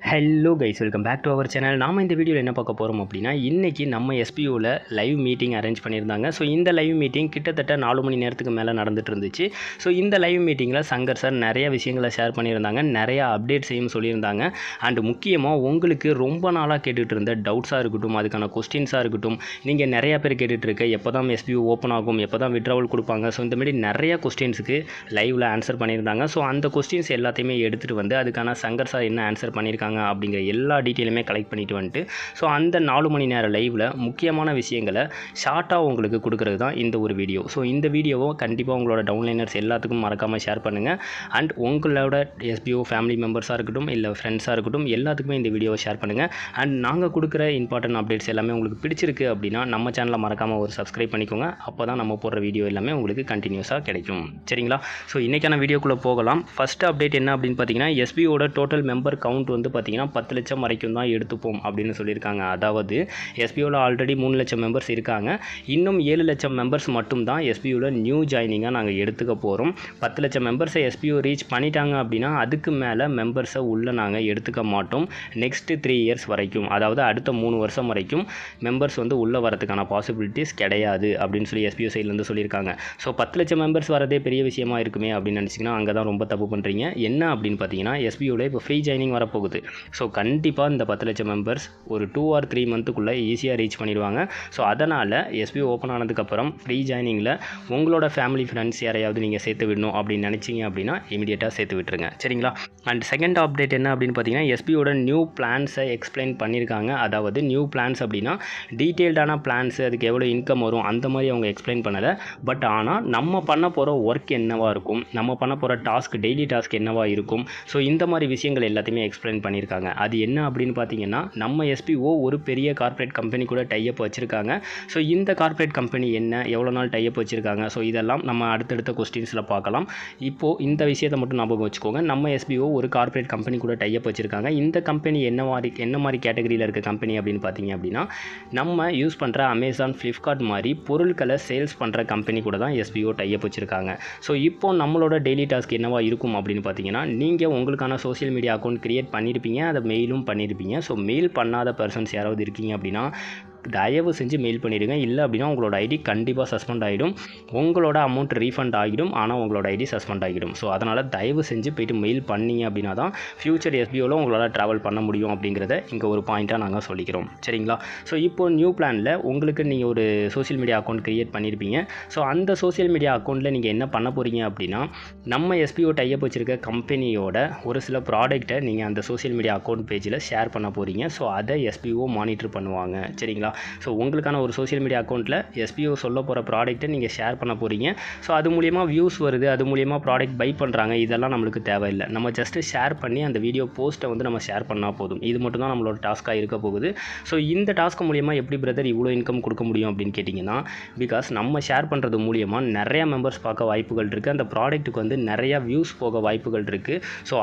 Hello guys, welcome back to our channel. நாம் இந்த வீடியோவில் என்ன பார்க்க போகிறோம் அப்படின்னா, இன்றைக்கி நம்ம எஸ்பியூவில் லைவ் மீட்டிங் அரேஞ்ச் பண்ணியிருந்தாங்க. ஸோ இந்த லைவ் மீட்டிங் கிட்டத்தட்ட 4 மணி நேரத்துக்கு மேலே நடந்துட்டு இருந்துச்சு. ஸோ இந்த லைவ் மீட்டிங்கில் சங்கர் சார் நிறைய விஷயங்களை ஷேர் பண்ணியிருந்தாங்க, நிறையா அப்டேட்ஸையும் சொல்லியிருந்தாங்க. அண்ட் முக்கியமாக உங்களுக்கு ரொம்ப நாளாக கேட்டுகிட்டு இருந்த டவுட்ஸாக இருக்கட்டும், அதுக்கான கொஸ்டின்ஸாக இருக்கட்டும், நீங்கள் நிறையா பேர் கேட்டுட்ருக்க எப்போ தான் எஸ்பியூ ஓப்பன் ஆகும், எப்போ தான் விட்ராவல் கொடுப்பாங்க, ஸோ இந்தமாதிரி நிறைய கொஸ்டின்ஸுக்கு லைவில் ஆன்சர் பண்ணியிருந்தாங்க. ஸோ அந்த கொஸ்டின்ஸ் எல்லாத்தையுமே எடுத்துகிட்டு வந்து அதுக்கான சங்கர் சார் என்ன ஆன்சர் பண்ணியிருக்காங்க அப்படிங்கிற எல்லா டீட்டெயிலுமே கலெக்ட் பண்ணிட்டு வந்துட்டு, ஸோ அந்த 4 மணி நேரம் லைவில் முக்கியமான விஷயங்களை ஷார்ட்டாக உங்களுக்கு கொடுக்குறது தான் இந்த ஒரு வீடியோ. ஸோ இந்த வீடியோவை கண்டிப்பாக உங்களோட டவுன்லைனர்ஸ் எல்லாத்துக்கும் மறக்காமல் ஷேர் பண்ணுங்கள். அண்ட் உங்களோட எஸ்பிஓ ஃபேமிலி மெம்பர்ஸாக இருக்கட்டும், இல்லை ஃப்ரெண்ட்ஸாக இருக்கட்டும், எல்லாத்துக்குமே இந்த வீடியோவை ஷேர் பண்ணுங்கள். அண்ட் நாங்கள் கொடுக்குற இம்பார்ட்டன்ட் அப்டேட்ஸ் எல்லாமே உங்களுக்கு பிடிச்சிருக்கு அப்படின்னா நம்ம சேனலை மறக்காமல் ஒரு சப்ஸ்கிரைப் பண்ணிக்கோங்க. அப்போ தான் நம்ம போடுற வீடியோ எல்லாமே உங்களுக்கு கண்டினியூஸாக கிடைக்கும். சரிங்களா? ஸோ இன்றைக்கான வீடியோக்குள்ளே போகலாம். ஃபஸ்ட் அப்டேட் என்ன அப்படின்னு பார்த்தீங்கன்னா, எஸ்பிஓட டோட்டல் மெம்பர் கவுண்ட் வந்து பார்த்தீங்கன்னா 10 லட்சம் வரைக்கும் தான் எடுத்துப்போம் அப்படின்னு சொல்லியிருக்காங்க. அதாவது எஸ்பிஓவில் ஆல்ரெடி 3 லட்சம் மெம்பர்ஸ் இருக்காங்க. இன்னும் 7 லட்சம் மெம்பர்ஸ் மட்டும் தான் எஸ்பிஓவில் நியூ ஜாயினிங்காக நாங்கள் எடுத்துக்க போகிறோம். 10 லட்சம் மெம்பர்ஸை எஸ்பிஓ ரீச் பண்ணிட்டாங்க அப்படின்னா அதுக்கு மேலே மெம்பர்ஸை உள்ளே நாங்கள் எடுத்துக்க மாட்டோம். நெக்ஸ்ட்டு 3 இயர்ஸ் வரைக்கும், அதாவது அடுத்த 3 வருஷம் வரைக்கும் மெம்பர்ஸ் வந்து உள்ளே வரதுக்கான பாசிபிலிட்டிஸ் கிடையாது அப்படின்னு சொல்லி எஸ்பிஓ சைட்லேருந்து சொல்லியிருக்காங்க. ஸோ 10 லட்சம் மெம்பர்ஸ் வரதே பெரிய விஷயமா இருக்குமே அப்படின்னு நினச்சிங்கன்னா அங்கே தான் ரொம்ப தப்பு பண்ணுறீங்க. என்ன அப்படின்னு பார்த்தீங்கன்னா, எஸ்பிஓவில் இப்போ ஃப்ரீ ஜாயினிங் வரப்போகுது. ஸோ கண்டிப்பாக இந்த 10 லட்சம் மெம்பர்ஸ் ஒரு 2 or 3 மந்த்துக்குள்ளே ஈஸியாக ரீச் பண்ணிடுவாங்க. ஸோ அதனால் எஸ்பிஓ ஓப்பன் ஆனதுக்கப்புறம் ஃப்ரீ ஜாயினிங்கில் உங்களோட ஃபேமிலி ஃப்ரெண்ட்ஸ் யாரையாவது நீங்கள் சேர்த்து விடணும் அப்படின்னு நினச்சிங்க அப்படின்னா இமீடியட்டாக சேர்த்து விட்டுருங்க. சரிங்களா? அண்ட் செகண்ட் அப்டேட் என்ன அப்படின்னு பார்த்தீங்கன்னா, எஸ்பிஓட நியூ பிளான்ஸை எக்ஸ்பிளைன் பண்ணியிருக்காங்க. அதாவது நியூ பிளான்ஸ் அப்படின்னா டீட்டெயில்டான பிளான்ஸு, அதுக்கு எவ்வளோ இன்கம் வரும் அந்த மாதிரி அவங்க எக்ஸ்பிளைன் பண்ணலை. பட் ஆனால் நம்ம பண்ண போகிற ஒர்க் என்னவாக இருக்கும், நம்ம பண்ண போகிற டாஸ்க், டெய்லி டாஸ்க் என்னவாக இருக்கும், ஸோ இந்த மாதிரி விஷயங்கள் எல்லாத்தையுமே எக்ஸ்பிளைன் பண்ணியிருக்காங்க. அது என்ன அப்படின்னு பார்த்தீங்கன்னா, நம்ம எஸ்பிஓ ஒரு பெரிய கார்ப்பரேட் கம்பெனி கூட டைப் வச்சுருக்காங்க. ஸோ இந்த கார்ப்பரேட் கம்பெனி என்ன, எவ்வளோ நாள் டைப் வச்சுருக்காங்க, ஸோ இதெல்லாம் நம்ம அடுத்தடுத்த கொஸ்டின்ஸில் பார்க்கலாம். இப்போது இந்த விஷயத்தை மட்டும் ஞாபகம் வச்சுக்கோங்க. நம்ம எஸ்பிஓ ஒரு கார்ப்பரேட் கம்பெனி கூட டைப் வச்சுருக்காங்க. இந்த கம்பெனி என்ன மாதிரி கேட்டகரியில் இருக்க கம்பெனி அப்படின்னு பார்த்தீங்க அப்படின்னா, நம்ம யூஸ் பண்ணுற அமேசான், ஃப்ளிப்கார்ட் மாதிரி பொருட்களை சேல்ஸ் பண்ணுற கம்பெனி கூட தான் எஸ்பிஓ டைப் வச்சுருக்காங்க. ஸோ இப்போ நம்மளோட டெய்லி டாஸ்க் என்னவா இருக்கும் அப்படின்னு பார்த்தீங்கன்னா, நீங்கள் உங்களுக்கான சோஷியல் மீடியா அக்கௌண்ட் கிரியேட் பண்ணியிருப்பீங்க, அதை மெயிலும் பண்ணியிருப்பீங்க. ஸோ மெயில் பண்ணாத பர்சன்ஸ் யாராவது இருக்கீங்க அப்படின்னா தயவு செஞ்சு மெயில் பண்ணிடுங்க. இல்லை அப்படின்னா உங்களோட ஐடி கண்டிப்பாக சஸ்பெண்ட் ஆகிடும். உங்களோட அமௌண்ட் ரீஃபண்ட் ஆகிடும், ஆனால் உங்களோட ஐடி சஸ்பெண்ட் ஆகிடும். ஸோ அதனால் தயவு செஞ்சு போய்ட்டு மெயில் பண்ணிங்க அப்படின்னா தான் ஃப்யூச்சர் எஸ்பிஓவில் உங்களால் ட்ராவல் பண்ண முடியும் அப்படிங்கிறத இங்கே ஒரு பாயிண்ட்டாக நாங்கள் சொல்லிக்கிறோம். சரிங்களா? ஸோ இப்போ நியூ பிளானில் உங்களுக்கு நீங்கள் ஒரு சோஷியல் மீடியா அக்கௌண்ட் க்ரியேட் பண்ணியிருப்பீங்க. ஸோ அந்த சோஷியல் மீடியா அக்கௌண்ட்டில் நீங்கள் என்ன பண்ண போகிறீங்க அப்படின்னா, நம்ம எஸ்பிஓ டைப் வச்சுருக்க கம்பெனியோட ஒரு சில ப்ராடக்ட்டை நீங்கள் அந்த சோஷியல் மீடியா அக்கௌண்ட் பேஜில் ஷேர் பண்ண போகிறீங்க. ஸோ அதை எஸ்பிஓ மானிட்டர் பண்ணுவாங்க. சரிங்களா? ஸோ உங்களுக்கான ஒரு சோஷியல் மீடியா அக்கௌண்ட்டில் எஸ்பிஓ சொல்ல போகிற ப்ராடக்ட்டை நீங்கள் ஷேர் பண்ண போகிறீங்க. ஸோ அது மூலிமா வியூஸ் வருது, அது மூலிமா ப்ராடக்ட் பை பண்ணுறாங்க, இதெல்லாம் நம்மளுக்கு தேவையில்லை. நம்ம ஜஸ்ட்டு ஷேர் பண்ணி அந்த வீடியோ போஸ்ட்டை வந்து நம்ம ஷேர் பண்ணால் போதும். இது மட்டும் தான் நம்மளோட டாஸ்க்காக இருக்க போகுது. ஸோ இந்த டாஸ்க் மூலிமா எப்படி பிரதர் இவ்வளோ இன்கம் கொடுக்க முடியும் அப்படின்னு கேட்டிங்கன்னா, பிகாஸ் நம்ம ஷேர் பண்ணுறது மூலிமா நிறையா மெம்பர்ஸ் பார்க்க வாய்ப்புகள் இருக்குது. அந்த ப்ராடக்ட்டுக்கு வந்து நிறையா வியூஸ் போக வாய்ப்புகள் இருக்குது. ஸோ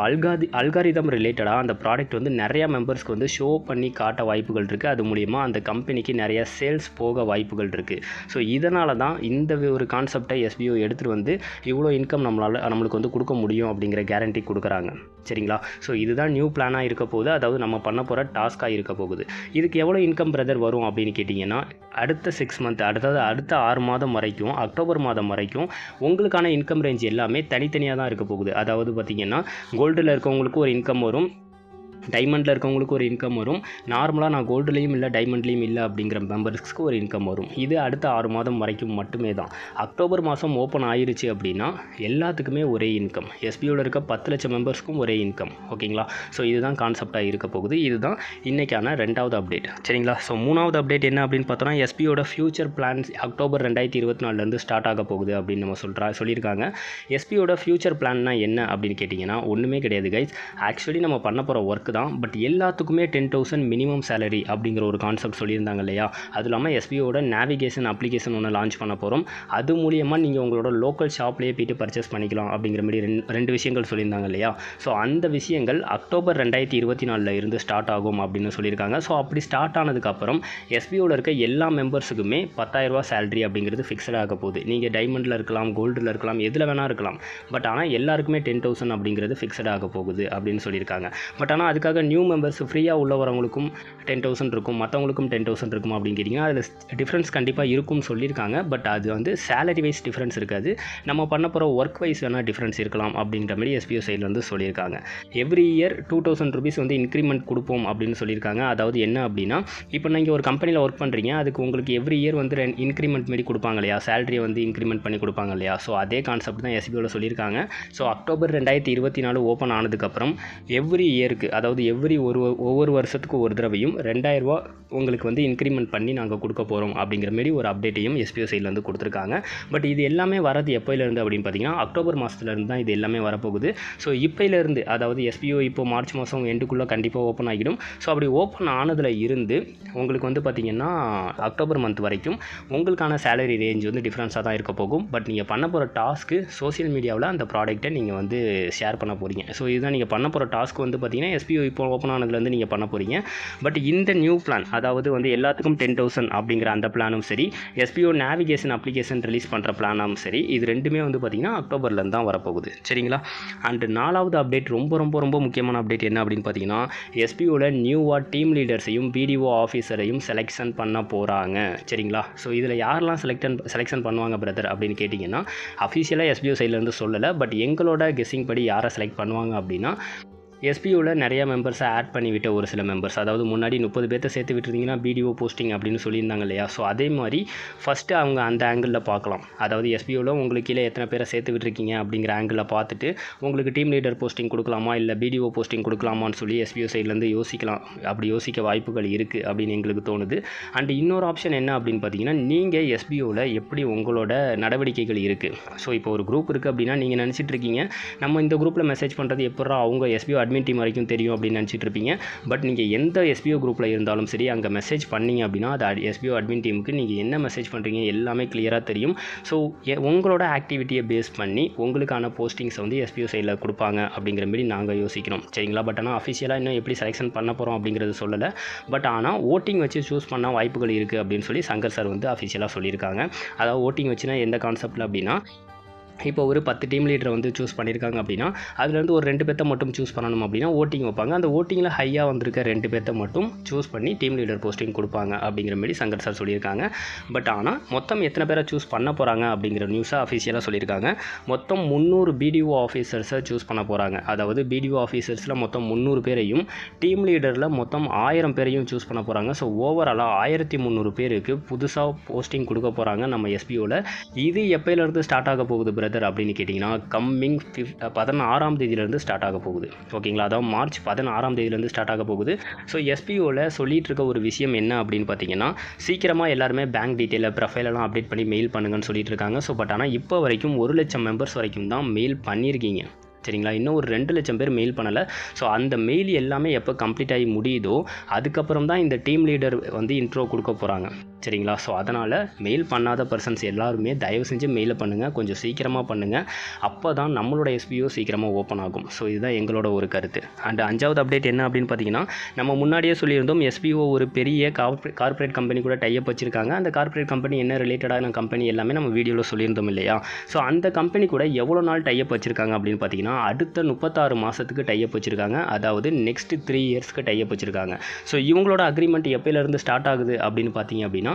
அல்காரிதம் ரிலேட்டடாக அந்த ப்ராடக்ட் வந்து நிறையா மெம்பர்ஸ்க்கு வந்து ஷோ பண்ணி காட்ட வாய்ப்புகள் இருக்குது. அது மூலிமா அந்த கம்பெனிக்கு நிறைய சேல்ஸ் போக வாய்ப்புகள் இருக்குது. ஸோ இதனால தான் இந்த ஒரு கான்செப்டை எஸ்பிஓ எடுத்துகிட்டு வந்து இவ்வளோ இன்கம் நம்மளுக்கு வந்து கொடுக்க முடியும் அப்படிங்கிற கேரண்டி கொடுக்குறாங்க. சரிங்களா? ஸோ இதுதான் நியூ பிளானாக இருக்க போகுது. அதாவது நம்ம பண்ண போகிற டாஸ்க்காக இருக்க போகுது. இதுக்கு எவ்வளோ இன்கம் பிரதர் வரும் அப்படின்னு கேட்டிங்கன்னா, அடுத்த 6 மந்த், அடுத்த 6 மாதம் வரைக்கும், அக்டோபர் மாதம் வரைக்கும் உங்களுக்கான இன்கம் ரேஞ்ச் எல்லாமே தனித்தனியாக தான் இருக்க போகுது. அதாவது பார்த்திங்கன்னா, கோல்டில் இருக்கவங்களுக்கு ஒரு இன்கம் வரும், டைமண்டில் இருக்கவங்களுக்கு ஒரு இன்கம் வரும், நார்மலாக நான் கோல்டுலேயும் இல்லை டைமண்ட்லேயும் இல்லை அப்படிங்கிற மெம்பர்ஸ்க்கு ஒரு இன்கம் வரும். இது அடுத்த 6 மாதம் வரைக்கும் மட்டுமே தான். அக்டோபர் மாதம் ஓப்பன் ஆயிருச்சு அப்படின்னா எல்லாத்துக்குமே ஒரே இன்கம். எஸ்பிஓவில் இருக்க 10 லட்சம் மெம்பர்ஸ்க்கும் ஒரே இன்கம். ஓகேங்களா? ஸோ இதுதான் கான்செப்டாக இருக்க போகுது. இதுதான் இன்றைக்கான 2வது அப்டேட். சரிங்களா? ஸோ 3வது அப்டேட் என்ன அப்படின்னு பார்த்தோன்னா, எஸ்பிஓட ஃபியூச்சர் பிளான்ஸ் அக்டோபர் 2024 ஸ்டார்ட் ஆக போகுது அப்படின்னு நம்ம சொல்லியிருக்காங்க. எஸ்பிஓட ஃபியூச்சர் பிளான்னா என்ன அப்படின்னு கேட்டிங்கன்னா, ஒன்றுமே கிடையாது கைஸ். ஆக்சுவலி நம்ம பண்ண போகிற ஒர்க் தான். பட் எல்லாத்துக்குமே 10,000 மினிமம் சேலரி அப்படிங்கிற ஒரு கான்செப்ட் சொல்லியிருந்தாங்க இல்லையா? அது இல்லாமல் எஸ்பிஓட நேவிகேஷன் அப்ளிகேஷன் ஒன்று லான்ச் பண்ண போகிறோம். அது மூலியமாக நீங்கள் உங்களோட லோக்கல் ஷாப்லேயே போய்ட்டு பர்ச்சேஸ் பண்ணிக்கலாம் அப்படிங்கிற மாதிரி ரெண்டு விஷயங்கள் சொல்லியிருந்தாங்க இல்லையா? ஸோ அந்த விஷயங்கள் அக்டோபர் 2024 இருந்து ஸ்டார்ட் ஆகும் அப்படின்னு சொல்லியிருக்காங்க. ஸோ அப்படி ஸ்டார்ட் ஆனதுக்கப்புறம் எஸ்பிஓவில் இருக்க எல்லா மெம்பர்ஸுக்குமே 10,000 ரூபா சேலரி அப்படிங்கிறது ஃபிக்ஸடாக ஆக போகுது. நீங்கள் டைமண்டில் இருக்கலாம், கோல்டில் இருக்கலாம், எதில் வேணால் இருக்கலாம். பட் ஆனால் எல்லாருக்குமே 10,000 அப்படிங்கிறது ஃபிக்ஸடாக ஆக போகுது அப்படின்னு சொல்லியிருக்காங்க. பட் ஆனால் அதுக்காக நியூ மெம்பர்ஸ் ஃப்ரீயாக உள்ள வரவங்களுக்கும் 10,000 இருக்கும், மற்றவங்களுக்கும் 10,000 இருக்குமா அப்படின்னு கேட்டிங்கன்னா அதில் டிஃப்ரென்ஸ் கண்டிப்பாக இருக்கும்னு சொல்லியிருக்காங்க. பட் அது வந்து சேலரி வைஸ் டிஃப்ரென்ஸ் இருக்காது, நம்ம பண்ண போகிற ஒர்க் வைஸ் வேணால் டிஃப்ரென்ஸ் இருக்கலாம் அப்படின்ற மாதிரி எஸ்பிஓ சைடில் வந்து சொல்லியிருக்காங்க. எவ்ரி இயர் 2,000 rupees வந்து இன்க்ரிமெண்ட் கொடுப்போம் அப்படின்னு சொல்லியிருக்காங்க. அதாவது என்ன அப்படின்னா, இப்போ நீங்கள் ஒரு கம்பெனியில் ஒர்க் பண்ணுறீங்க, அதுக்கு உங்களுக்கு எவ்ரி இயர் வந்து இன்க்ரிமெண்ட் மாரி கொடுப்பாங்க இல்லையா, சேலரியை வந்து இன்க்ரிமெண்ட் பண்ணி கொடுப்பாங்க இல்லையா. ஸோ அதே கான்செப்ட் தான் எஸ்பிஓவில் சொல்லியிருக்காங்க. ஸோ அக்டோபர் 2024 ஓப்பன் ஆனதுக்கப்புறம் எவ்ரி இயருக்கு, அதாவது ஒவ்வொரு வருஷத்துக்கு ஒரு தடவையும் 2,000 ரூபா உங்களுக்கு வந்து இன்க்ரிமெண்ட் பண்ணி நாங்கள் கொடுக்க போகிறோம் அப்படிங்கிற மாரி ஒரு அப்டேட்டையும் எஸ்பிஓ சைடில் வந்து கொடுத்துருக்காங்க. பட் இது எல்லாமே வரது எப்போயிலேருந்து அப்படின்னு பார்த்தீங்கன்னா அக்டோபர் மாதத்துலேருந்து தான் இது எல்லாமே வரப்போகுது. ஸோ இப்போயிலேருந்து, அதாவது எஸ்பிஓ இப்போ மார்ச் மாதம் எண்டுக்குள்ளே கண்டிப்பாக ஓப்பன் ஆகிடும். ஸோ அப்படி ஓப்பன் ஆனதில் இருந்து உங்களுக்கு வந்து பார்த்திங்கன்னா அக்டோபர் மந்த் வரைக்கும் உங்களுக்கான சேலரி ரேஞ்ச் வந்து டிஃப்ரென்ஸாக தான் இருக்க போகும். பட் நீங்கள் பண்ண போகிற டாஸ்க்கு சோஷியல் மீடியாவில் அந்த ப்ராடக்ட்டை நீங்கள் வந்து ஷேர் பண்ண போகிறீங்க. ஸோ இதுதான் நீங்கள் பண்ண போகிற டாஸ்க் வந்து பார்த்திங்கன்னா எஸ்பிஓ இப்போ ஓப்பன் ஆனதுலேருந்து நீங்கள் பண்ண போகிறீங்க. பட் இந்த நியூ பிளான், அதாவது வந்து எல்லாத்துக்கும் 10,000 அப்படிங்கிற அந்த பிளானும் சரி, எஸ்பிஓ நேவிகேஷன் அப்ளிகேஷன் ரிலீஸ் பண்ணுற பிளானும் சரி, இது ரெண்டுமே வந்து பார்த்திங்கன்னா அக்டோபர்லேருந்து தான் வரப்போகுது. சரிங்களா. அண்ட் 4வது அப்டேட் ரொம்ப ரொம்ப ரொம்ப முக்கியமான அப்டேட் என்ன அப்படின்னு பார்த்தீங்கன்னா, எஸ்பிஓவில் நியூவாக டீம் லீடர்ஸையும் பிடிஓ ஆஃபீஸரையும் செலெக்ஷன் பண்ண போகிறாங்க. சரிங்களா. ஸோ இதில் யாரெல்லாம் செலெக்ஷன் பண்ணுவாங்க பிரதர் அப்படின்னு கேட்டிங்கன்னா, அஃபிஷியலாக எஸ்பிஓ சைட்லேருந்து சொல்லலை. பட் எங்களோட கெஸ்ஸிங் படி யாரை செலக்ட் பண்ணுவாங்க அப்படின்னா, எஸ்பிஓவில் நிறைய மெம்பர்ஸை ஆட் பண்ணிவிட்ட ஒரு சில மெம்பர்ஸ், அதாவது முன்னாடி 30 பேர்த்த சேர்த்து விட்டுருந்தீங்கன்னா பிடிஓ போஸ்டிங் அப்படின்னு சொல்லியிருந்தாங்க இல்லையா. ஸோ அதே மாதிரி ஃபஸ்ட்டு அவங்க அந்த ஆங்கிளில் பார்க்கலாம். அதாவது எஸ்பிஓவில் உங்களுக்கு கீழே எத்தனை பேரை சேர்த்து விட்டுருக்கீங்க அப்படிங்கிற ஆங்கிளில் பார்த்துட்டு உங்களுக்கு டீம் லீடர் போஸ்டிங் கொடுக்கலாமா இல்லை பிடிஓ போஸ்டிங் கொடுக்கலாமான்னு சொல்லி எஸ்பிஓ சைட்லேருந்து யோசிக்கலாம். அப்படி யோசிக்க வாய்ப்புகள் இருக்குது அப்படின்னு எங்களுக்கு தோணுது. அண்ட் இன்னொரு ஆப்ஷன் என்ன அப்படின்னு பார்த்தீங்கன்னா, நீங்கள் எஸ்பிஓவில் எப்படி உங்களோட நடவடிக்கைகள் இருக்குது. ஸோ இப்போ ஒரு குரூப் இருக்குது அப்படின்னா நீங்கள் நினச்சிட்டு இருக்கீங்க, நம்ம இந்த குரூப்பில் மெசேஜ் பண்ணுறது எப்படா அவங்க எஸ்பிஓ அட்மின் டீம் வரைக்கும் தெரியும் அப்படின்னு நினச்சிட்டு இருப்பீங்க. பட் நீங்கள் எந்த எஸ்பிஓ குரூப்பில் இருந்தாலும் சரி, அங்கே மெசேஜ் பண்ணிங்க அப்படின்னா அது எஸ்பிஓ அட்மின் டீமுக்கு நீங்கள் என்ன மெசேஜ் பண்ணுறீங்க எல்லாமே கிளியராக தெரியும். ஸோ உங்களோட ஆக்டிவிட்டியை பேஸ் பண்ணி உங்களுக்கான போஸ்டிங்ஸை வந்து எஸ்பிஓ சைடில் கொடுப்பாங்க அப்படிங்கிற மாதிரி நாங்கள் யோசிக்கிறோம். சரிங்களா. பட் ஆனால் அஃபிஷியலாக இன்னும் எப்படி செலெக்ஷன் பண்ண போகிறோம் அப்படிங்கிறது சொல்லலை. பட் ஆனால் ஓட்டிங் வச்சு சூஸ் பண்ண வாய்ப்புகள் இருக்குது அப்படின்னு சொல்லி சங்கர் சார் வந்து அஃபிஷியலாக சொல்லியிருக்காங்க. அதாவது ஓட்டிங் வச்சுன்னா எந்த கான்செப்டில் அப்படின்னா, இப்போ ஒரு 10 டீம் லீடரை வந்து சூஸ் பண்ணியிருக்காங்க அப்படின்னா அதுலேருந்து ஒரு 2 பேர்த்த மட்டும் சூஸ் பண்ணணும் அப்படின்னா ஓட்டிங் வைப்பாங்க. அந்த ஓட்டிங்கில் ஹையாக வந்திருக்க 2 பேர்த்த மட்டும் சூஸ் பண்ணி டீம் லீடர் போஸ்டிங் கொடுப்பாங்க அப்படிங்கிற மாதிரி சங்கர் சார் சொல்லியிருக்காங்க. பட் ஆனால் மொத்தம் எத்தனை பேரை சூஸ் பண்ண போகிறாங்க அப்படிங்கிற நியூஸை அஃபிஷியலாக சொல்லியிருக்காங்க. மொத்தம் 300 பிடிஓ ஆஃபீஸர்ஸை சூஸ் பண்ண போகிறாங்க. அதாவது பிடிஓ ஆஃபீஸர்ஸில் மொத்தம் 300 பேரையும் டீம் லீடரில் மொத்தம் 1000 பேரையும் சூஸ் பண்ண போகிறாங்க. ஸோ ஓவராலாக 1300 பேருக்கு புதுசாக போஸ்டிங் கொடுக்க போகிறாங்க நம்ம எஸ்பிஓவில். இது எப்போயிலேருந்து ஸ்டார்ட் ஆக போகுது அப்படின்னு கேட்டிங்கன்னா, கம்மிங் 16ஆம் தேதியிலேருந்து ஸ்டார்ட் ஆக போகுது. ஓகேங்களா. அதாவது மார்ச் 16ஆம் தேதியிலேருந்து ஸ்டார்ட் ஆக போகுது. ஸோ எஸ்பிஓவில் சொல்லிட்டு இருக்க ஒரு விஷயம் என்ன அப்படின்னு பார்த்தீங்கன்னா, சீக்கிரமாக எல்லாருமே பேங்க் டீட்டெயிலை ப்ரொஃபைலெல்லாம் அப்டேட் பண்ணி மெயில் பண்ணுங்கன்னு சொல்லிட்டு இருக்காங்க. ஸோ பட் ஆனால் இப்போ வரைக்கும் 1 லட்சம் மெம்பர்ஸ் வரைக்கும் தான் மெயில் பண்ணியிருக்கீங்க. சரிங்களா. இன்னும் ஒரு 2 லட்சம் பேர் மெயில் பண்ணலை. ஸோ அந்த மெயில் எல்லாமே எப்போ கம்ப்ளீட் ஆகி முடியுதோ அதுக்கப்புறம் தான் இந்த டீம் லீடர் வந்து இன்ட்ரோ கொடுக்க போகிறாங்க. சரிங்களா. ஸோ அதனால் மெயில் பண்ணாத பர்சன்ஸ் எல்லாருமே தயவு செஞ்சு மெயிலை பண்ணுங்கள், கொஞ்சம் சீக்கிரமாக பண்ணுங்கள். அப்போ தான் நம்மளோட எஸ்பிஓ சீக்கிரமாக ஓப்பன் ஆகும். ஸோ இதுதான் எங்களோட ஒரு கருத்து. அண்ட் 5வது அப்டேட் என்ன அப்படின்னு பார்த்தீங்கன்னா, நம்ம முன்னாடியே சொல்லியிருந்தோம் எஸ்பிஓ ஒரு பெரிய கார்ப்பரேட் கம்பெனி கூட டைப் வச்சுருக்காங்க. அந்த கார்ப்பரேட் கம்பெனி என்ன ரிலேட்டடான கம்பெனி எல்லாமே நம்ம வீடியோவில் சொல்லியிருந்தோம் இல்லையா. ஸோ அந்த கம்பெனி கூட எவ்வளோ நாள் டைப் வச்சுருக்காங்க அப்படின்னு பார்த்தீங்கன்னா, அடுத்த 36 மாதத்துக்கு டைப் வச்சுருக்காங்க. அதாவது நெக்ஸ்ட் 3 இயர்ஸ்க்கு டைப் வச்சுருக்காங்க. ஸோ இவங்களோட அக்ரிமெண்ட் எப்போயிலேருந்து ஸ்டார்ட் ஆகுது அப்படின்னு பார்த்தீங்க அப்படின்னா,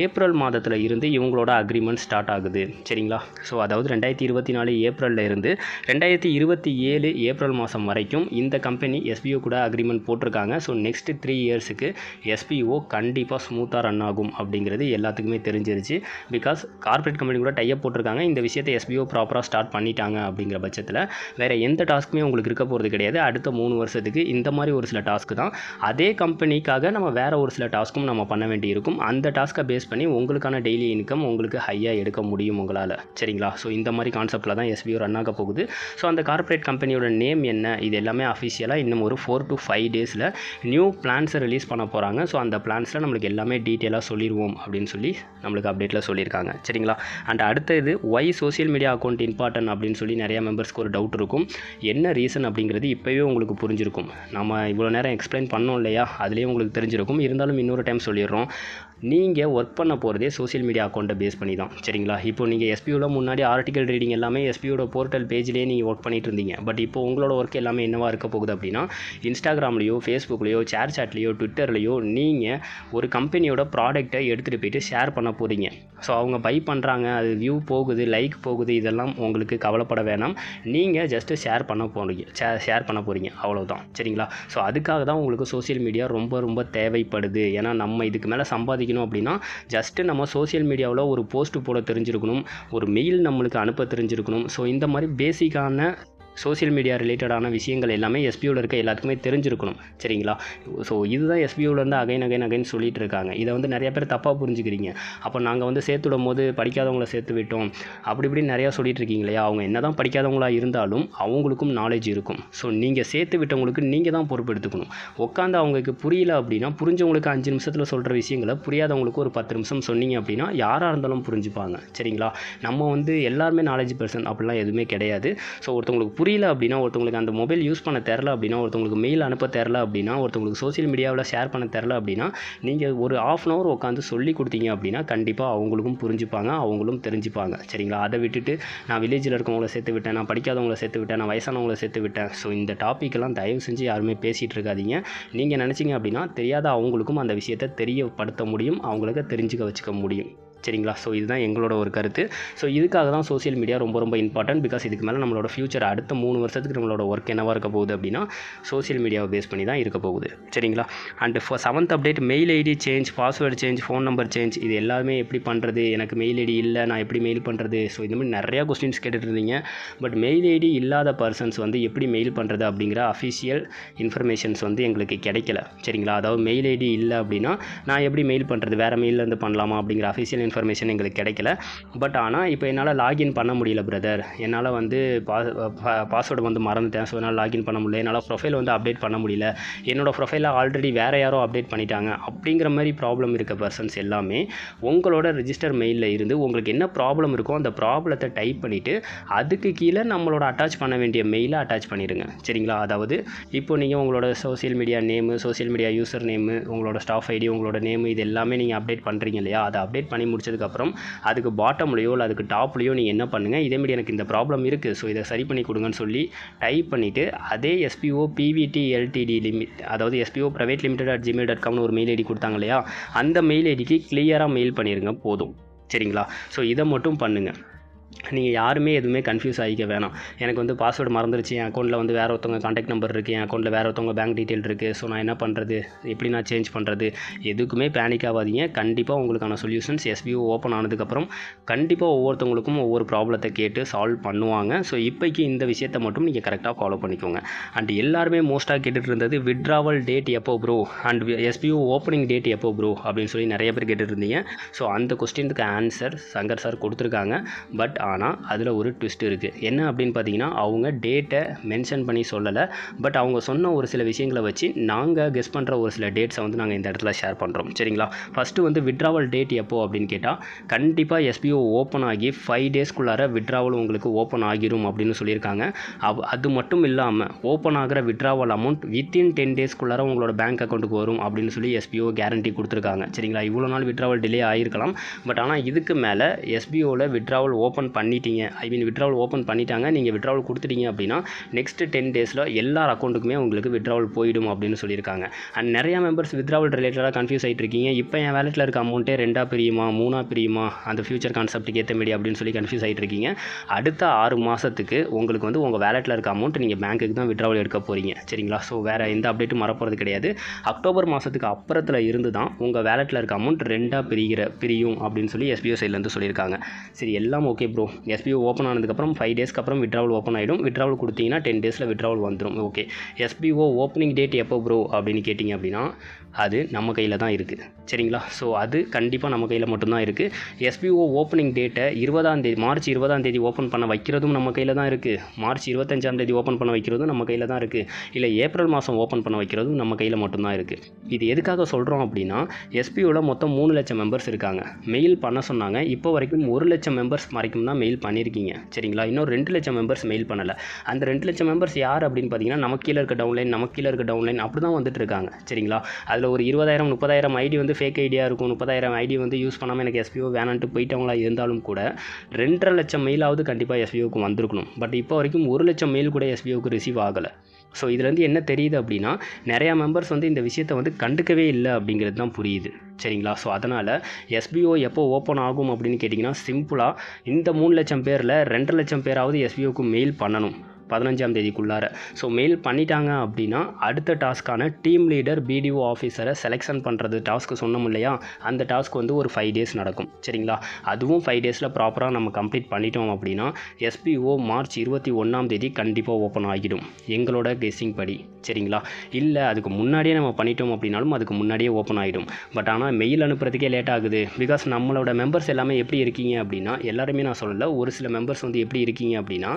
ஏப்ரல் மாதத்தில் இருந்து இவங்களோட அக்ரிமெண்ட் ஸ்டார்ட் ஆகுது. சரிங்களா. ஸோ அதாவது 2024 ஏப்ரலில் இருந்து 2027 ஏப்ரல் மாதம் வரைக்கும் இந்த கம்பெனி எஸ்பிஓ கூட அக்ரிமெண்ட் போட்டிருக்காங்க. ஸோ நெக்ஸ்ட் 3 இயர்ஸுக்கு எஸ்பிஓ கண்டிப்பாக ஸ்மூத்தாக ரன் ஆகும் அப்படிங்கிறது எல்லாத்துக்குமே தெரிஞ்சிருச்சு. பிகாஸ் கார்ப்பரேட் கம்பெனி கூட டைப் போட்டிருக்காங்க. இந்த விஷயத்தை எஸ்பிஓ ப்ராப்பராக ஸ்டார்ட் பண்ணிட்டாங்க அப்படிங்கிற பட்சத்தில் வேறு எந்த டாஸ்க்குமே உங்களுக்கு இருக்க போகிறது கிடையாது. அடுத்த 3 வருஷத்துக்கு இந்த மாதிரி ஒரு சில டாஸ்க்கு தான். அதே கம்பெனிக்காக நம்ம வேறு ஒரு சில டாஸ்க்கும் நம்ம பண்ண வேண்டி இருக்கும். அந்த டாஸ்க்கை பேஸ் பண்ணி உங்களுக்கான டெய்லி இன்கம் உங்களுக்கு ஹையாக எடுக்க முடியும் உங்களால். சரிங்களா. ஸோ இந்த மாதிரி கான்செப்டில் தான் எஸ்பிஓ ரன் ஆக போகுது. ஸோ அந்த கார்ப்பரேட் கம்பெனியோட நேம் என்ன, இது எல்லாமே அஃபிஷியலாக இன்னும் ஒரு 4 to 5 டேஸில் நியூ பிளான்ஸை ரிலீஸ் பண்ண போகிறாங்க. ஸோ அந்த பிளான்ஸில் நம்மளுக்கு எல்லாமே டீட்டெயிலாக சொல்லிடுவோம் அப்படின்னு சொல்லி நம்மளுக்கு அப்டேட்டில் சொல்லியிருக்காங்க. சரிங்களா. அண்ட் அடுத்தது why social media account important அப்படின்னு சொல்லி நிறையா மெம்பர்ஸ்க்கு ஒரு டவுட் இருக்கும். என்ன ரீசன் அப்படிங்கிறது இப்போவே உங்களுக்கு புரிஞ்சிருக்கும். நம்ம இவ்வளோ நேரம் எக்ஸ்பிளைன் பண்ணோம் இல்லையா, அதுலேயே உங்களுக்கு தெரிஞ்சிருக்கும். இருந்தாலும் இன்னொரு டைம் சொல்லிடுறோம். நீங்கள் ஒர்க் பண்ண போகிறதே சோஷியல் மீடியா அக்கௌண்ட்டை பேஸ் பண்ணி தான். சரிங்களா? இப்போ நீங்கள் எஸ்பியூவில் முன்னாடி ஆர்டிகல் ரீடிங் எல்லாமே எஸ்பியூட போர்ட்டல் பேஜ்லேயே நீங்கள் ஒர்க் பண்ணிட்டு இருந்தீங்க. பட் இப்போ உங்களோட ஒர்க் எல்லாமே என்னவா இருக்க போகுது அப்படின்னா, இன்ஸ்டாகிராம்லேயோ ஃபேஸ்புக்லேயோ சாட்லேயோ ட்விட்டர்லேயோ நீங்கள் ஒரு கம்பெனியோட ப்ராடக்ட்டை எடுத்துகிட்டு போயிட்டு ஷேர் பண்ண போகிறீங்க. ஸோ அவங்க பை பண்ணுறாங்க, அது வியூ போகுது, லைக் போகுது, இதெல்லாம் உங்களுக்கு கவலைப்பட வேணாம். நீங்கள் ஜஸ்ட்டு ஷேர் பண்ண போகிறீங்க அவ்வளோதான். சரிங்களா? ஸோ அதுக்காக தான் உங்களுக்கு சோஷியல் மீடியா ரொம்ப ரொம்ப தேவைப்படுது. ஏன்னா நம்ம இதுக்கு மேலே சம்பாதிக்கணும் அப்படின்னா ஜஸ்ட்டு நம்ம சோஷியல் மீடியாவில் ஒரு போஸ்ட்டு போட தெரிஞ்சிருக்கணும், ஒரு மெயில் நம்மளுக்கு அனுப்ப தெரிஞ்சிருக்கணும். ஸோ இந்த மாதிரி பேசிக்கான சோஷியல் மீடியா ரிலேட்டடான விஷயங்கள் எல்லாமே எஸ்பியூவில் இருக்க எல்லாத்துக்குமே தெரிஞ்சிருக்கணும். சரிங்களா? ஸோ இதுதான் எஸ்பியூலேருந்து அகைன் சொல்லிகிட்டு இருக்காங்க. இதை வந்து நிறைய பேர் தப்பாக புரிஞ்சுக்கிறீங்க. அப்போ நாங்கள் வந்து சேர்த்து விடும் போது படிக்காதவங்கள சேர்த்து விட்டோம் அப்படி இப்படி நிறையா சொல்லிட்டு இருக்கீங்க இல்லையா? அவங்க என்ன தான் படிக்காதவங்களாக இருந்தாலும் அவங்களுக்கும் நாலேஜ் இருக்கும். ஸோ நீங்கள் சேர்த்து விட்டவங்களுக்கு நீங்கள் தான் பொறுப்பு எடுத்துக்கணும். உட்காந்து அவங்களுக்கு புரியல அப்படின்னா, புரிஞ்சவங்களுக்கு 5 நிமிஷத்தில் சொல்கிற விஷயங்களை புரியாதவங்களுக்கு ஒரு 10 நிமிஷம் சொன்னீங்க அப்படின்னா யாராக இருந்தாலும் புரிஞ்சுப்பாங்க. சரிங்களா? நம்ம வந்து எல்லாருமே நாலேஜ் பர்சன் அப்படிலாம் எதுவுமே கிடையாது. ஸோ ஒருத்தவங்களுக்கு புரியல அப்படின்னா, ஒருத்தவங்களுக்கு அந்த மொபைல் யூஸ் பண்ண தெரில அப்படின்னா, ஒருத்தவங்களுக்கு மெயில் அனுப்ப தெரில அப்படின்னா, ஒருத்தவங்களுக்கு சோஷியல் மீடியாவில் ஷேர் பண்ண தெரில அப்படின்னா, நீங்கள் ஒரு 1/2 அன் ஹவர் உட்காந்து சொல்லி கொடுத்தீங்க அப்படின்னா கண்டிப்பாக அவங்களுக்கும் புரிஞ்சுப்பாங்க, அவங்களும் தெரிஞ்சுப்பாங்க. சரிங்களா? அதை விட்டுட்டு நான் வில்லேஜில் இருக்கவங்கள சேர்த்து விட்டேன், நான் படிக்காதவங்கள சேர்த்து விட்டேன், நான் வயசானவங்கள சேர்த்து விட்டேன். ஸோ இந்த டாப்பிக்கெல்லாம் தயவு செஞ்சு யாருமே பேசிகிட்டு இருக்காதீங்க. நீங்கள் நினச்சிங்க அப்படின்னா தெரியாத அவங்களுக்கும் அந்த விஷயத்தை தெரியப்படுத்த முடியும், அவங்களுக்கு தெரிஞ்சுக்க வச்சுக்க முடியும். சரிங்களா? ஸோ இதுதான் எங்களோட ஒரு கருத்து. ஸோ இதுக்காக தான் சோஷியல் மீடியா ரொம்ப ரொம்ப இம்பார்ட்டன்ட். பிகாஸ் இதுக்கு மேலே நம்மளோட ஃபியூச்சர் அடுத்த 3 வருஷத்துக்கு நம்மளோட ஒர்க் என்னவாக இருக்க போகுது அப்படின்னா சோஷியல் மீடியாவை பேஸ் பண்ணி தான் இருக்க போகுது. சரிங்களா? And 7th update, mail ID change, password change, phone number change, இது எல்லாமே எப்படி பண்ணுறது, எனக்கு மெயில் ஐடி இல்லை, நான் எப்படி மெயில் பண்ணுறது? ஸோ இந்த மாதிரி நிறையா கொஸ்டின்ஸ் கேட்டுட்டு இருந்தீங்க. பட் மெயில் ஐடி இல்லாத பர்சன்ஸ் வந்து எப்படி மெயில் பண்ணுறது அப்படிங்கிற அஃபிஷியல் இன்ஃபர்மேஷன்ஸ் வந்து எங்களுக்கு கிடைக்கல. சரிங்களா? அதாவது மெயில் ஐடி இல்லை அப்படின்னா நான் எப்படி மெயில் பண்ணுறது, வேறு மெயிலேருந்து பண்ணலாமா அப்படிங்கிற அஃபிஷியல் இன்ஃபர்மேஷன் எங்களுக்கு கிடைக்கல. பட் ஆனால் இப்போ என்னால் லாகின் பண்ண முடியல பிரதர், என்னால் வந்து பாஸ்வேர்டு வந்து மறந்துட்டேன். ஸோ என்னால் லாகின் பண்ண முடியல, என்னால் ப்ரொஃபைல் வந்து அப்டேட் பண்ண முடியல, என்னோடய ப்ரொஃபைலை ஆல்ரெடி வேறு யாரோ அப்டேட் பண்ணிட்டாங்க அப்படிங்கிற மாதிரி ப்ராப்ளம் இருக்க பர்சன்ஸ் எல்லாமே உங்களோட ரிஜிஸ்டர் மெயிலில் இருந்து உங்களுக்கு என்ன ப்ராப்ளம் இருக்கோ அந்த ப்ராப்ளத்தை டைப் பண்ணிவிட்டு அதுக்கு கீழே நம்மளோட அட்டாச் பண்ண வேண்டிய மெயிலை அட்டாச் பண்ணிடுங்க. சரிங்களா? அதாவது இப்போ நீங்கள் உங்களோட social media name, social media user name, உங்களோட ஸ்டாஃப் ஐடி, உங்களோட நேமு, இது எல்லாமே நீங்கள் அப்டேட் பண்ணுறீங்க இல்லையா? அதை அப்டேட் பண்ணி முடிச்சதுக்கப்புறம் அதுக்கு பாட்டம்லையோ இல்லை அதுக்கு டாப்லையோ நீங்கள் என்ன பண்ணுங்கள், இதேமாதிரி எனக்கு இந்த ப்ராப்ளம் இருக்குது, ஸோ இதை சரி பண்ணி கொடுங்கன்னு சொல்லி டைப் பண்ணிவிட்டு அதே எஸ்பிஓ பிவிடி எல்டிடி லிமிட், அதாவது எஸ்பிஓ ப்ரைவேட் லிமிடெட் @gmail.comனு ஒரு மெயில் ஐடி கொடுத்தாங்க இல்லையா? அந்த மெயில் ஐடிக்கு கிளியராக மெயில் பண்ணிடுங்க போதும். சரிங்களா? ஸோ இதை மட்டும் பண்ணுங்கள். நீங்கள் யாருமே எதுவுமே கன்ஃபியூஸ் ஆகிக்க வேணாம். எனக்கு வந்து பாஸ்வேர்டு மறந்துருச்சு, என் அக்கௌண்ட்டில் வந்து வேறு ஒருத்தவங்க காண்டாக்ட் நம்பர் இருக்குது, என் அக்கௌண்ட்டில் வேறு ஒருத்தவங்க பேங்க் டீட்டெயில் இருக்குது, ஸோ நான் என்ன பண்ணுறது, எப்படி நான் சேஞ்ச் பண்ணுறது, எதுக்குமே பேனிக் ஆகாதீங்க. கண்டிப்பாக உங்களுக்கான சொல்யூஷன்ஸ் எஸ்பிஓ ஓப்பன் ஆனதுக்கப்புறம் கண்டிப்பாக ஒவ்வொருத்தவங்களுக்கும் ஒவ்வொரு ப்ராப்ளத்தை கேட்டு சால்வ் பண்ணுவாங்க. ஸோ இப்போக்கி இந்த விஷயத்தை மட்டும் நீங்கள் கரெக்டாக ஃபாலோ பண்ணிக்கோங்க. அண்ட் எல்லாருமே மோஸ்ட்டாக கேட்டுட்டு இருந்தது வித்ட்ராவல் டேட் எப்போ bro and SPO opening date எப்போ ப்ரோ அப்படின்னு சொல்லி நிறைய பேர் கேட்டுட்டு இருந்தீங்க. ஸோ அந்த கொஸ்டினுக்கு ஆன்சர் சங்கர் சார் கொடுத்துருக்காங்க. பட் ஆனால் அதில் ஒரு ட்விஸ்ட் இருக்குது. என்ன அப்படின்னு பார்த்தீங்கன்னா, அவங்க டேட்டை மென்ஷன் பண்ணி சொல்லலை. பட் அவங்க சொன்ன ஒரு சில விஷயங்களை வச்சு நாங்கள் கெஸ் பண்ணுற ஒரு சில டேட்ஸை வந்து நாங்கள் இந்த இடத்துல ஷேர் பண்ணுறோம். சரிங்களா? ஃபஸ்ட்டு வந்து வித்ட்ராவல் டேட் எப்போ அப்படின்னு கேட்டால், கண்டிப்பாக எஸ்பிஓ ஓப்பன் ஆகி 5 டேஸ்க்குள்ளார வித்ட்ராவல் உங்களுக்கு ஓப்பன் ஆகிரும் அப்படின்னு சொல்லியிருக்காங்க. அது மட்டும் இல்லாமல் ஓப்பன் ஆகிற வித்ட்ராவல் அமௌண்ட் வித்தின் 10 டேஸ்க்குள்ளார உங்களோட பேங்க் அக்கௌண்ட்டுக்கு வரும் அப்படின்னு சொல்லி எஸ்பிஓ கேரண்டி கொடுத்துருக்காங்க. சரிங்களா? இவ்வளோ நாள் வித்ட்ராவல் டிலே ஆகிருக்கலாம். பட் ஆனால் இதுக்கு மேலே எஸ்பிஓவில் வித்ட்ராவல் ஓப்பன் பண்ணிட்டீங்க, வித்ட்ராவல் ஓப்பன் பண்ணிட்டாங்க, நீங்கள் வித்ட்ராவல் கொடுத்துட்டீங்க அப்படின்னா நெக்ஸ்ட் 10 டேஸில் எல்லா அக்கௌண்ட்டுக்குமே உங்களுக்கு வித்ட்ராவல் போயிடும் அப்படின்னு சொல்லியிருக்காங்க. அண்ட் நிறையா மெம்பர்ஸ் வித்ட்ராவல் ரிலேட்டடாக கன்ஃபியூஸ் ஆகிட்டு இருக்கீங்க. இப்போ என் வேலெட்டில் இருக்க அமௌண்ட்டே 2ஆக பிரியுமா 3ஆக பிரியுமா அந்த ஃபியூச்சர் கான்செப்ட்டுக்கு ஏற்ற மீடியா அப்படின்னு சொல்லி கன்ஃபியூஸ் ஆகிட்டு இருக்கீங்க. அடுத்த 6 மாதத்துக்கு உங்களுக்கு வந்து உங்கள் வேலெட்டில் இருக்க அமௌண்ட் நீங்கள் பேங்க்குக்கு தான் வித்ட்ராவல் எடுக்க போகிறீங்க. சரிங்களா? ஸோ வேறு எந்த அப்டேட்டும் வரப்போகிறது கிடையாது. அக்டோபர் மாதத்துக்கு அப்புறத்தில் இருந்து தான் உங்கள் வேலெட்டில் இருக்க அமௌண்ட் 2ஆக பிரியும் அப்படின்னு சொல்லி எஸ்பிஓ சைட்லேருந்து சொல்லியிருக்காங்க. சரி, எல்லாம் ஓகே ப்ரோ. எஸ்பிஓ ஓப்பன் ஆனதுக்கப்புறம் 5 டேஸ்க்கு அப்புறம் வித்ட்ராவல் ஓப்பன் ஆகிடும். வித்ட்ராவல் கொடுத்தீங்கன்னா 10 டேஸில் வித்ட்ராவல் வந்துடும். ஓகே, எஸ்பிஓ ஓப்பனிங் டேட் எப்போ ப்ரோ அப்படின்னு கேட்டிங்க அப்படின்னா அது நம்ம கையில் தான் இருக்குது. சரிங்களா? ஸோ அது கண்டிப்பாக நம்ம கையில் மட்டும்தான் இருக்குது. எஸ்பிஓ ஓப்பனிங் டேட்டை மார்ச் 20 ஓப்பன் பண்ண வைக்கிறதும் நம்ம கையில் தான் இருக்குது. மார்ச் 25 ஓப்பன் பண்ண வைக்கிறதும் நம்ம கையில் தான் இருக்குது. இல்லை ஏப்ரல் மாதம் ஓப்பன் பண்ண வைக்கிறதும் நம்ம கையில் மட்டும்தான் இருக்குது. இது எதுக்காக சொல்கிறோம் அப்படின்னா, எஸ்பிஓவில் மொத்தம் 3 லட்சம் மெம்பர்ஸ் இருக்காங்க. மெயில் பண்ண சொன்னாங்க. இப்போ வரைக்கும் 1 லட்சம் மெம்பர்ஸ் லட்சம் தான் மெயில் பண்ணியிருக்கீங்க சரிங்களா. இன்னும் 2 லட்சம் மெம்பர்ஸ் மெயில் பண்ணலை. அந்த 2 லட்சம் மெம்பர்ஸ் யார் அப்படின்னு பார்த்தீங்கன்னா நமக்கு கீழே இருக்க டவுன்லைன் அப்படி தான் வந்துட்டு இருக்காங்க சரிங்களா. அதில் ஒரு 20,000 30,000 ஐடி வந்து ஃபேக் ஐடியா இருக்கும். 30,000 ஐடி வந்து யூஸ் பண்ணாமல் எனக்கு எஸ்பிஓ வேணான்ட்டு போயிட்டவங்களா இருந்தாலும் கூட 2.5 லட்சம் மெயிலாவது கண்டிப்பாக எஸ்பிஓக்கு வந்திருக்கணும். பட் இப்போ வரைக்கும் 1 லட்சம் மெயில் கூட எஸ்பிஓக்கு ரிசீவ் ஆகலை. ஸோ இதுலேருந்து என்ன தெரியுது அப்படின்னா நிறையா மெம்பர்ஸ் வந்து இந்த விஷயத்தை வந்து கண்டுக்கவே இல்லை அப்படிங்கிறது தான் புரியுது சரிங்களா. ஸோ அதனால் எஸ்பிஓ எப்போ ஓப்பன் ஆகும் அப்படின்னு கேட்டிங்கன்னா சிம்பிளாக இந்த 3 லட்சம் பேரில் 2 லட்சம் பேராவது எஸ்பிஓக்கு மெயில் பண்ணணும் 15ஆம் தேதிக்குள்ளார. ஸோ மெயில் பண்ணிட்டாங்க அப்படின்னா அடுத்த டாஸ்க்கான டீம் லீடர் பிடிஓ ஆஃபீஸரை செலெக்ஷன் பண்ணுறது டாஸ்க்கு சொன்னோம் இல்லையா, அந்த டாஸ்க் வந்து ஒரு 5 டேஸ் நடக்கும் சரிங்களா. அதுவும் 5 டேஸில் ப்ராப்பராக நம்ம கம்ப்ளீட் பண்ணிட்டோம் அப்படின்னா எஸ்பிஓ மார்ச் 21ஆம் தேதி கண்டிப்பாக ஓப்பன் ஆகிடும் எங்களோட கெஸ்ஸிங் படி சரிங்களா. இல்லை அதுக்கு முன்னாடியே நம்ம பண்ணிட்டோம் அப்படின்னாலும் அதுக்கு முன்னாடியே ஓப்பன் ஆகிடும். பட் ஆனால் மெயில் அனுப்புறதுக்கே லேட் ஆகுது. பிகாஸ் நம்மளோட மெம்பர்ஸ் எல்லாமே எப்படி இருக்கீங்க அப்படின்னா, எல்லாருமே நான் சொல்லலை, ஒரு சில மெம்பர்ஸ் வந்து எப்படி இருக்கீங்க அப்படின்னா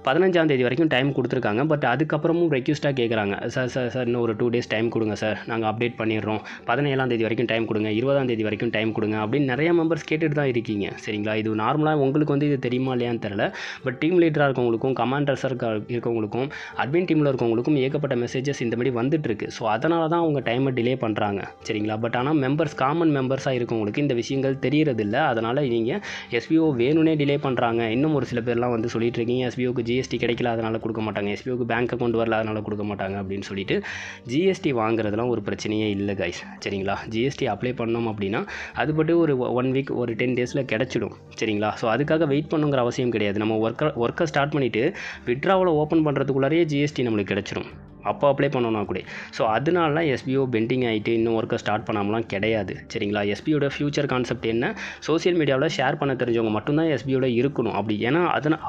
15ஆம் தேதி வரைக்கும் டைம் கொடுத்துருக்காங்க. பட் அதுக்கப்புறமும் ரெக்யூஸ்ட்டாக கேட்குறாங்க, சார் இன்னும் ஒரு 2 டேஸ் டைம் கொடுங்க சார், நாங்கள் அப்டேட் பண்ணிடுறோம், 17ஆம் தேதி வரைக்கும் டைம் கொடுங்க, 20ஆம் தேதி வரைக்கும் டைம் கொடுங்க அப்படின்னு நிறைய மெம்பர்ஸ் கேட்டுட்டு தான் இருக்கீங்க சரிங்களா. இது நார்மலாக உங்களுக்கு வந்து இது தெரியுமா இல்லையான்னு தெரில. பட் டீம் லீடராக இருக்கவங்களுக்கும் கமாண்டர்ஸாக இருக்கவங்களுக்கும் அட்மின் டீமில் இருக்கவங்களுக்கும் ஏகப்பட்ட மெசேஜஸ் இந்த மாதிரி வந்துட்டு இருக்கு. ஸோ அதனால தான் அவங்க டைமை டிலே பண்ணுறாங்க சரிங்களா. பட் ஆனால் காமன் மெம்பர்ஸாக இருக்கவங்களுக்கு இந்த விஷயங்கள் தெரியறதில்ல. அதனால் நீங்கள் எஸ்பிஓ வேணும்னே டிலே பண்ணுறாங்க. இன்னும் ஒரு சில பேர்லாம் வந்து சொல்லிட்டு இருக்கீங்க எஸ்பிஓக்கு ஜிஎஸ்டி கிடைக்கல அதனால் கொடுக்க மாட்டாங்க, எஸ்பிஓக்கு பேங்க் அக்கௌண்ட் வரல அதனால் கொடுக்க மாட்டாங்க அப்படின்னு சொல்லிட்டு. ஜிஎஸ்டி வாங்குறதுலாம் ஒரு பிரச்சனையே இல்லை கைஸ் சரிங்களா. ஜிஎஸ்டி அப்ளை பண்ணோம் அப்படின்னா அது பட்டு ஒரு 1 வீக் ஒரு 10 டேஸில் கிடச்சிடும் சரிங்களா. ஸோ அதுக்காக வெயிட் பண்ணுங்கிற அவசியம் கிடையாது. நம்ம ஒர்க்கை ஸ்டார்ட் பண்ணிவிட்டு விட்ராவலை ஓப்பன் பண்ணுறதுக்குள்ளாரையே ஜிஎஸ்டி நம்மளுக்கு கிடச்சிடும் அப்போ அப்ளை பண்ணோன்னா கூட. ஸோ அதனால எஸ்பிஓ பெண்டிங் ஆகிட்டு இன்னும் ஒர்க்கை ஸ்டார்ட் பண்ணாமலாம் கிடையாது சரிங்களா. எஸ்பியோட ஃபியூச்சர் கான்செப்ட் என்ன, சோசியல் மீடியாவில் ஷேர் பண்ண தெரிஞ்சவங்க மட்டும்தான் எஸ்பியோட இருக்கணும் அப்படி. ஏன்னா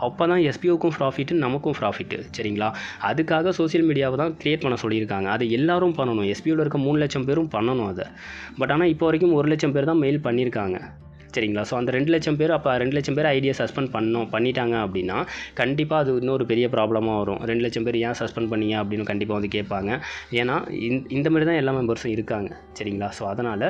அப்போ தான் எஸ்பிஓக்கும் ப்ராஃபிட்டு நமக்கும் ப்ராஃபிட்டு சரிங்களா. அதுக்காக சோசியல் மீடியாவை தான் க்ரியேட் பண்ண சொல்லியிருக்காங்க. அதை எல்லாரும் பண்ணணும். எஸ்பிஓவில் இருக்க 3 லட்சம் பேரும் பண்ணணும் அதை. பட் ஆனால் இப்போ வரைக்கும் 1 லட்சம் பேர் தான் மெயில் பண்ணியிருக்காங்க சரிங்களா. ஸோ அந்த 2 லட்சம் பேர் அப்போ 2 லட்சம் பேர் ஐடியா சஸ்பெண்ட் பண்ணிட்டாங்க அப்படின்னா கண்டிப்பாக அது இன்னொரு பெரிய ப்ராப்ளமாக வரும். 2 லட்சம் பேர் ஏன் சஸ்பெண்ட் பண்ணீங்க அப்படின்னு கண்டிப்பாக வந்து கேட்பாங்க. ஏன்னா இந்த மாதிரி தான் எல்லா மெம்பர்ஸும் இருக்காங்க சரிங்களா. ஸோ அதனால்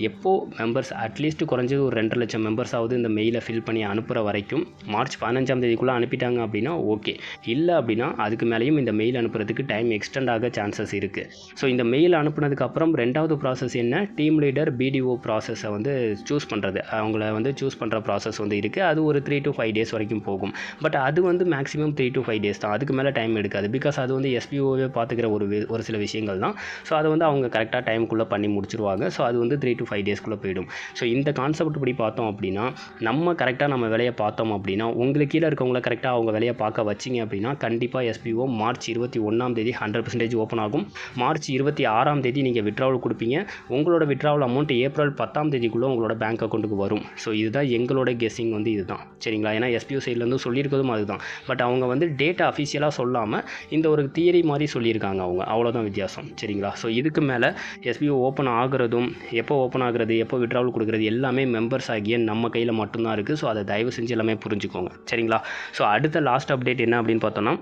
எப்போது மெம்பர்ஸ் அட்லீஸ்ட் குறைஞ்சது ஒரு 2 லட்சம் மெம்பர்ஸாவது இந்த மெயிலை ஃபில் பண்ணி அனுப்புகிற வரைக்கும் மார்ச் 15ஆம் தேதிக்குள்ளே அனுப்பிட்டாங்க அப்படின்னா ஓகே. இல்லை அப்படின்னா அதுக்கு மேலேயும் இந்த மெயில் அனுப்புறதுக்கு டைம் எக்ஸ்டெண்ட் ஆக சான்சஸ் இருக்குது. ஸோ இந்த மெயில் அனுப்புனதுக்கப்புறம் 2வது ப்ராசஸ் என்ன, டீம் லீடர் பிடிஓ ப்ராசஸை வந்து சூஸ் பண்ணுறது, அவங்கள வந்து சூஸ் பண்ணுற ப்ராசஸ் வந்து இருக்குது. அது ஒரு 3 to 5 டேஸ் வரைக்கும் போகும். பட் அது வந்து மேக்ஸிமம் 3 to 5 டேஸ் தான், அதுக்கு மேலே டைம் எடுக்காது. பிகாஸ் அது வந்து எஸ்பிஓவே பார்த்துக்கிற ஒரு சில விஷயங்கள் தான். ஸோ அதை வந்து அவங்க கரெக்டாக டைமுக்குள்ளே பண்ணி முடிச்சிருவாங்க. ஸோ அது வந்து 3 to 5 டேஸ்க்குள்ளே போயிடும். ஸோ இந்த கான்செப்ட் படி பார்த்தோம் அப்படின்னா நம்ம கரெக்டாக நம்ம வேலையை பார்த்தோம் அப்படின்னா உங்களுக்கு கீழே இருக்கவங்கள கரெக்டாக அவங்க வேலையை பார்க்க வச்சிங்க அப்படின்னா கண்டிப்பாக எஸ்பிஓ மார்ச் 21ஆம் தேதி 100% ஓப்பன் ஆகும். மார்ச் 26ஆம் தேதி நீங்கள் விட்ராவல் கொடுப்பீங்க. உங்களோட விட்ராவல் அமௌண்ட் ஏப்ரல் 10ஆம் தேதிக்குள்ளே உங்களோட பேங்க் அக்கௌண்ட்டுக்கு வரும். ஸோ இதுதான் எங்களோட கெஸ்ஸிங் வந்து இதுதான் சரிங்களா. ஏன்னா எஸ்பிஓ சைட்லேருந்து சொல்லியிருக்கிறதும் அதுதான். பட் அவங்க வந்து டேட்டா அஃபிஷியலாக சொல்லாமல் இந்த ஒரு தியரி மாதிரி சொல்லியிருக்காங்க அவங்க, அவ்வளோதான் வித்தியாசம் சரிங்களா. ஸோ இதுக்கு மேலே எஸ்பிஓ ஓப்பன் ஆகிறதும் எப்போ ஓப்பன் ஆகிறது எப்போ விட்ராவல் கொடுக்குறது எல்லாமே மெம்பர்ஸ் ஆகிய நம்ம கையில் மட்டும்தான் இருக்குது. ஸோ அதை தயவு செஞ்சு எல்லாமே புரிஞ்சுக்கோங்க சரிங்களா. ஸோ அடுத்த லாஸ்ட் அப்டேட் என்ன அப்படின்னு பார்த்தோன்னா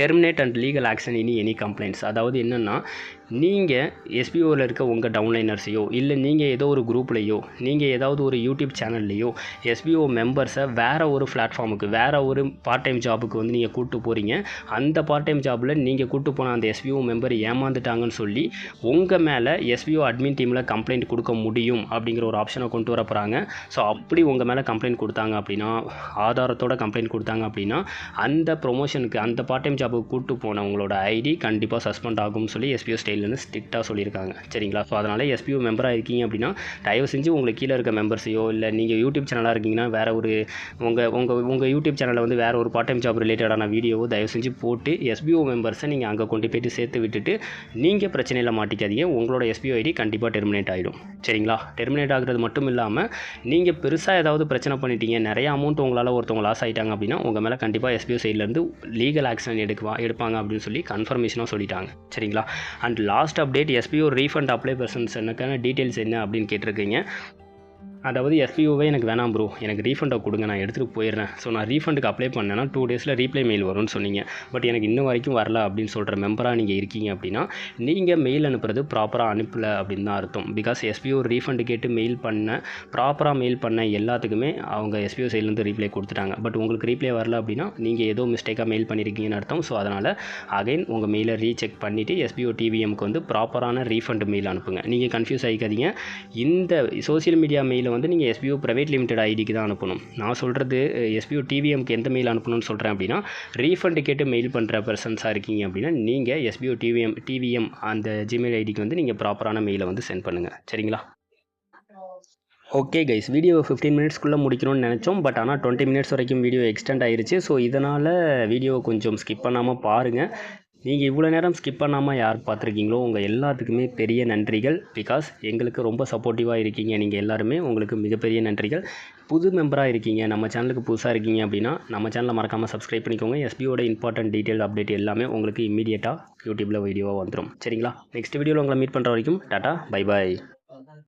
டெர்மினேட் அண்ட் லீகல் ஆக்ஷன் இனி எனி கம்ப்ளைண்ட்ஸ். அதாவது என்னென்னா நீங்கள் எஸ்பிஓவில் இருக்க உங்கள் டவுன்லைனர்ஸையோ இல்லை நீங்கள் ஏதோ ஒரு குரூப்லையோ நீங்கள் ஏதாவது ஒரு யூடியூப் சேனல்லையோ எஸ்பிஓ மெம்பர்ஸை வேறு ஒரு பிளாட்ஃபார்முக்கு வேறு ஒரு பார்ட் டைம் ஜாபுக்கு வந்து நீங்கள் கூப்பிட்டு போகிறீங்க. அந்த பார்ட் டைம் ஜாபில் நீங்கள் கூப்பிட்டு போன அந்த எஸ்பிஓ மெம்பர் ஏமாந்துட்டாங்கன்னு சொல்லி உங்கள் மேலே எஸ்பிஓ அட்மின் டீமில் கம்ப்ளைண்ட் கொடுக்க முடியும் அப்படிங்கிற ஒரு ஆப்ஷனை கொண்டு வர போகிறாங்க. ஸோ அப்படி உங்கள் மேலே கம்ப்ளைண்ட் கொடுத்தாங்க அப்படின்னா ஆதாரத்தோட கம்ப்ளைண்ட் கொடுத்தாங்க அப்படின்னா அந்த ப்ரொமோஷனுக்கு அந்த பார்ட் டைம் ஜாபுக்கு கூப்பிட்டு போன உங்களோட ஐடி கண்டிப்பாக சஸ்பெண்ட் ஆகும்னு சொல்லி எஸ்பிஓ ஸ்டைல் ஸ்ட்ரிக்டாக சொல்லியிருக்காங்க சரிங்களா. ஸோ அதனால் எஸ்பிஓ மெம்பராக இருக்கீங்க அப்படின்னா தயவு செஞ்சு உங்களுக்கு கீழே இருக்க மெம்பர்ஸையோ இல்லை நீங்கள் யூடியூப் சேனலாக இருக்கீங்கன்னா வேறு ஒரு உங்கள் யூடியூப் சேனலில் வந்து வேறு ஒரு பார்ட் டைம் ஜாப் ரிலேட்டடான வீடியோவோ தயவு செஞ்சு போட்டு எஸ்பிஓ மெம்பர்ஸை நீங்கள் அங்கே கொண்டு போய்ட்டு சேர்த்து விட்டுட்டு நீங்கள் பிரச்சனையில் மாட்டிக்காதீங்க. உங்களோட எஸ்பிஓ ஐடி கண்டிப்பாக டெர்மினேட் ஆகிடும் சரிங்களா. டெர்மினேட் ஆகிறது மட்டும் இல்லாமல் நீங்கள் பெருசாக ஏதாவது பிரச்சனை பண்ணிட்டீங்க, நிறைய அமௌண்ட் உங்களால் ஒருத்தவங்க லாஸ் ஆகிட்டாங்க அப்படின்னா உங்கள் மேலே கண்டிப்பாக எஸ்பிஓ சைட்லேருந்து லீகல் ஆக்ஷன் எடுப்பாங்க அப்படின்னு சொல்லி கன்ஃபர்மேஷனாக சொல்லிட்டாங்க சரிங்களா. And last update SPO refund apply persons எனக்கான டீட்டெயில்ஸ் என்ன அப்படின்னு கேட்டிருக்கீங்க. அதாவது எஸ்பிஓவே எனக்கு வேணாம் ப்ரோ, எனக்கு ரீஃபண்டை கொடுங்க, நான் எடுத்துகிட்டு போயிடுறேன். ஸோ நான் ரீஃபண்டுக்கு அப்ளை பண்ணேன்னா 2 டேஸில் ரீப்ளை மெயில் வரும்னு சொன்னீங்க. பட் எனக்கு இன்ன வரைக்கும் வரல அப்படின்னு சொல்கிற மெம்பராக நீங்கள் இருக்கீங்க அப்படின்னா, நீங்கள் மெயில் அனுப்புறது ப்ராப்பராக அனுப்பலை அப்படின்னு தான் அர்த்தம். பிகாஸ் எஸ்பிஓ ரீஃபண்டு கேட்டு மெயில் ப்ராப்பராக மெயில் பண்ண எல்லாத்துக்குமே அவங்க எஸ்பிஓ சைட்லேருந்து ரீப்ளை கொடுத்துட்டாங்க. பட் உங்களுக்கு ரீப்ளை வரல அப்படின்னா நீங்கள் ஏதோ மிஸ்டேக்காக மெயில் பண்ணியிருக்கீங்கன்னு அர்த்தம். ஸோ அதனால் அகைன் உங்கள் மெயிலை ரீசெக் பண்ணிவிட்டு எஸ்பிஓ டிவிஎம்க்கு வந்து ப்ராப்பரான ரீஃபண்ட் மெயில் அனுப்புங்க. நீங்கள் கன்ஃபியூஸ் ஆகிக்காதீங்க. இந்த சோஷியல் மீடியா மெயிலை வந்து நீங்கள் எஸ்பிஓ ப்ரைவேட் லிமிடெட் ஐடிக்கு தான் அனுப்பணும். நான் சொல்கிறது எஸ்பிஓ டிவிஎம்க்கு எந்த மெயில் அனுப்பணும்னு சொல்கிறேன் அப்படின்னா, ரீஃபண்டு கேட்டு மெயில் பண்ணுற பர்சன்ஸாக இருக்கீங்க அப்படின்னா நீங்கள் எஸ்பிஓ டிவிஎம் அந்த ஜிமெயில் ஐடிக்கு வந்து நீங்கள் ப்ராப்பரான மெயிலை வந்து சென்ட் பண்ணுங்கள். சரிங்களா? ஓகே கைஸ், வீடியோ 15 மினிட்ஸ்க்குள்ளே முடிக்கணும்னு நினச்சோம். பட் ஆனால் 20 மினிட்ஸ் வரைக்கும் வீடியோ எக்ஸ்டெண்ட் ஆயிருச்சு. ஸோ இதனால் வீடியோ கொஞ்சம் ஸ்கிப் பண்ணாமல் பாருங்கள். நீங்கள் இவ்வளோ நேரம் ஸ்கிப் பண்ணாமல் யார் பார்த்துருக்கீங்களோ உங்கள் எல்லாத்துக்குமே பெரிய நன்றிகள். பிகாஸ் எங்களுக்கு ரொம்ப சப்போர்ட்டிவாக இருக்கீங்க நீங்கள் எல்லாருமே. உங்களுக்கு மிகப்பெரிய நன்றிகள். புது மெம்பராக இருக்கீங்க, நம்ம சேனலுக்கு புதுசாக இருக்கீங்க அப்படின்னா நம்ம சேனலை மறக்காமல் சப்ஸ்கிரைப் பண்ணிக்கோங்க. எஸ்பிஓட இம்பார்ட்டன்ட் டீட்டெயில் அப்டேட் எல்லாமே உங்களுக்கு இம்மீடியட்டாக யூடியூப்பில் வீடியோவாக வந்துடும். சரிங்களா? நெக்ஸ்ட் வீடியோவில் உங்களை மீட் பண்ணுற வரைக்கும் டாட்டா, பை பாய்.